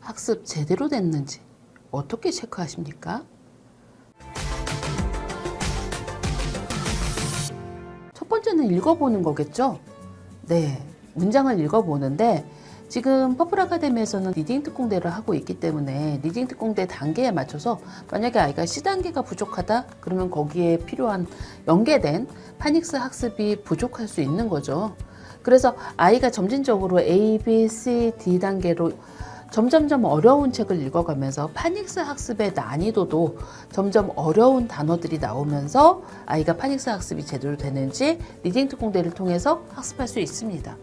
학습 제대로 됐는지 어떻게 체크하십니까? 첫 번째는 읽어보는 거겠죠? 네, 문장을 읽어보는데 지금 퍼플 아카데미에서는 리딩 특공대를 하고 있기 때문에 리딩 특공대 단계에 맞춰서 만약에 아이가 C단계가 부족하다 그러면 거기에 필요한 연계된 파닉스 학습이 부족할 수 있는 거죠. 그래서 아이가 점진적으로 A, B, C, D 단계로 점점점 어려운 책을 읽어가면서 파닉스 학습의 난이도도 점점 어려운 단어들이 나오면서 아이가 파닉스 학습이 제대로 되는지 리딩 특공대를 통해서 학습할 수 있습니다.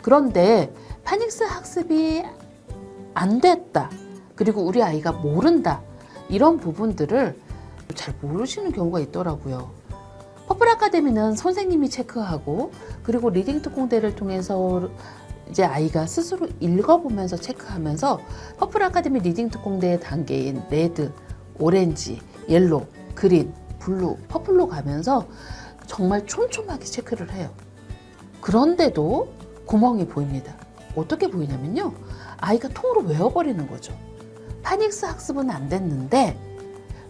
그런데 파닉스 학습이 안 됐다, 그리고 우리 아이가 모른다, 이런 부분들을 잘 모르시는 경우가 있더라고요. 퍼플 아카데미는 선생님이 체크하고 그리고 리딩 특공대를 통해서 이제 아이가 스스로 읽어보면서 체크하면서 퍼플 아카데미 리딩 특공대의 단계인 레드, 오렌지, 옐로우, 그린, 블루, 퍼플로 가면서 정말 촘촘하게 체크를 해요. 그런데도 구멍이 보입니다. 어떻게 보이냐면요, 아이가 통으로 외워버리는 거죠. 파닉스 학습은 안 됐는데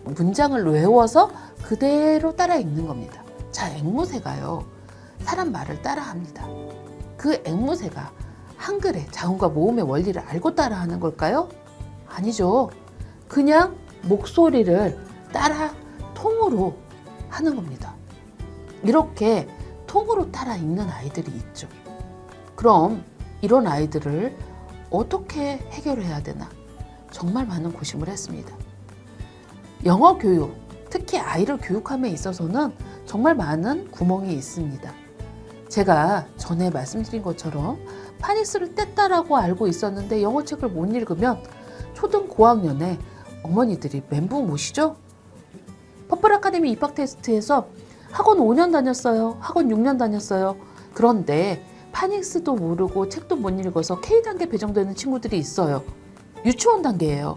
문장을 외워서 그대로 따라 읽는 겁니다. 자, 앵무새가요, 사람 말을 따라합니다. 그 앵무새가 한글의 자음과 모음의 원리를 알고 따라하는 걸까요? 아니죠. 그냥 목소리를 따라 통으로 하는 겁니다. 이렇게 통으로 따라 읽는 아이들이 있죠. 그럼 이런 아이들을 어떻게 해결해야 되나 정말 많은 고심을 했습니다. 영어 교육, 특히 아이를 교육함에 있어서는 정말 많은 구멍이 있습니다. 제가 전에 말씀드린 것처럼 파닉스를 뗐다라고 알고 있었는데 영어책을 못 읽으면 초등 고학년에 어머니들이 멘붕 오시죠? 퍼플 아카데미 입학 테스트에서 학원 5년 다녔어요. 학원 6년 다녔어요. 그런데 파닉스도 모르고 책도 못 읽어서 K단계 배정되는 친구들이 있어요. 유치원 단계예요.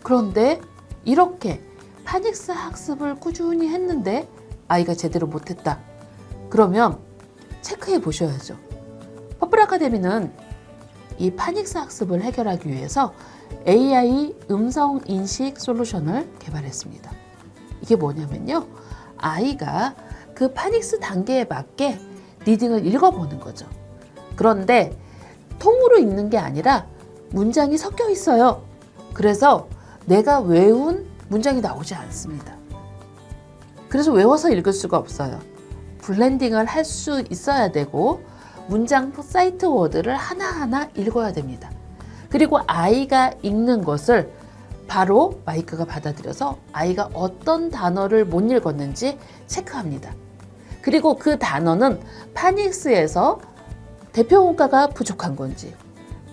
그런데 이렇게 파닉스 학습을 꾸준히 했는데 아이가 제대로 못했다. 그러면 체크해 보셔야죠. 퍼플 아카데미는 이 파닉스 학습을 해결하기 위해서 AI 음성 인식 솔루션을 개발했습니다. 이게 뭐냐면요, 아이가 그 파닉스 단계에 맞게 리딩을 읽어보는 거죠. 그런데 통으로 읽는 게 아니라 문장이 섞여 있어요. 그래서 내가 외운 문장이 나오지 않습니다. 그래서 외워서 읽을 수가 없어요. 블렌딩을 할 수 있어야 되고 문장 사이트 워드를 하나하나 읽어야 됩니다. 그리고 아이가 읽는 것을 바로 마이크가 받아들여서 아이가 어떤 단어를 못 읽었는지 체크합니다. 그리고 그 단어는 파닉스에서 대표문가가 부족한 건지,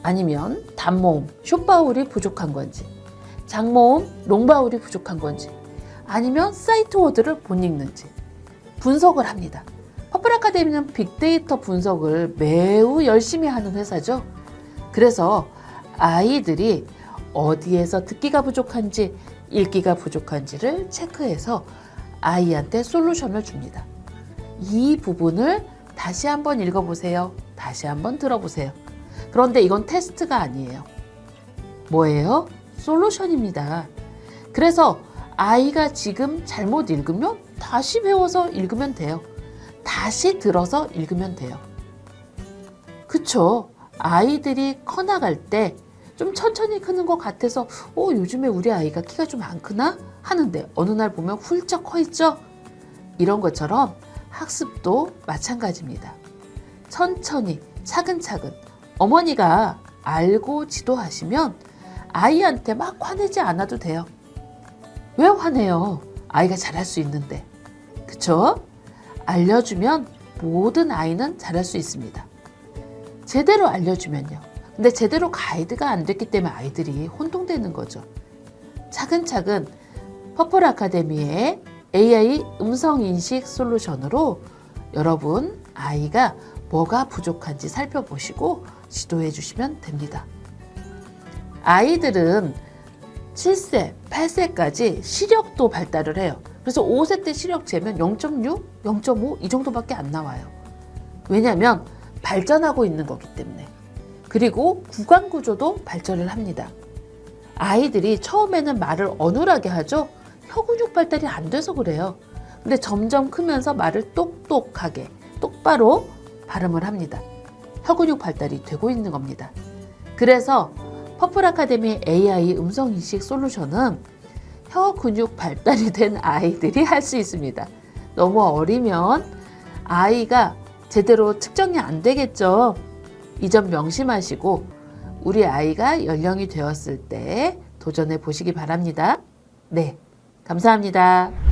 아니면 단모음, 숏바울이 부족한 건지, 장모음, 롱바울이 부족한 건지, 아니면 사이트 워드를 못 읽는지 분석을 합니다. 퍼플 아카데미는 빅데이터 분석을 매우 열심히 하는 회사죠. 그래서 아이들이 어디에서 듣기가 부족한지, 읽기가 부족한지를 체크해서 아이한테 솔루션을 줍니다. 이 부분을 다시 한번 읽어보세요. 다시 한번 들어보세요. 그런데 이건 테스트가 아니에요. 뭐예요? 솔루션입니다. 그래서 아이가 지금 잘못 읽으면 다시 배워서 읽으면 돼요. 다시 들어서 읽으면 돼요. 그쵸? 아이들이 커나갈 때 좀 천천히 크는 것 같아서 요즘에 우리 아이가 키가 좀 안 크나? 하는데 어느 날 보면 훌쩍 커 있죠? 이런 것처럼 학습도 마찬가지입니다. 천천히 차근차근 어머니가 알고 지도하시면 아이한테 막 화내지 않아도 돼요. 왜 화내요? 아이가 잘할 수 있는데. 그쵸? 알려주면 모든 아이는 잘할 수 있습니다. 제대로 알려주면요. 근데 제대로 가이드가 안 됐기 때문에 아이들이 혼동되는 거죠. 차근차근 퍼플 아카데미의 AI 음성인식 솔루션으로 여러분 아이가 뭐가 부족한지 살펴보시고 지도해 주시면 됩니다. 아이들은 7세, 8세까지 시력도 발달을 해요. 그래서 5세 때 시력 재면 0.6, 0.5 이 정도밖에 안 나와요. 왜냐하면 발전하고 있는 거기 때문에. 그리고 구강 구조도 발전을 합니다. 아이들이 처음에는 말을 어눌하게 하죠. 혀 근육 발달이 안 돼서 그래요. 근데 점점 크면서 말을 똑똑하게, 똑바로 발음을 합니다. 혀 근육 발달이 되고 있는 겁니다. 그래서 퍼플 아카데미 AI 음성인식 솔루션은 혀 근육 발달이 된 아이들이 할 수 있습니다. 너무 어리면 아이가 제대로 측정이 안 되겠죠. 이 점 명심하시고 우리 아이가 연령이 되었을 때 도전해 보시기 바랍니다. 네, 감사합니다.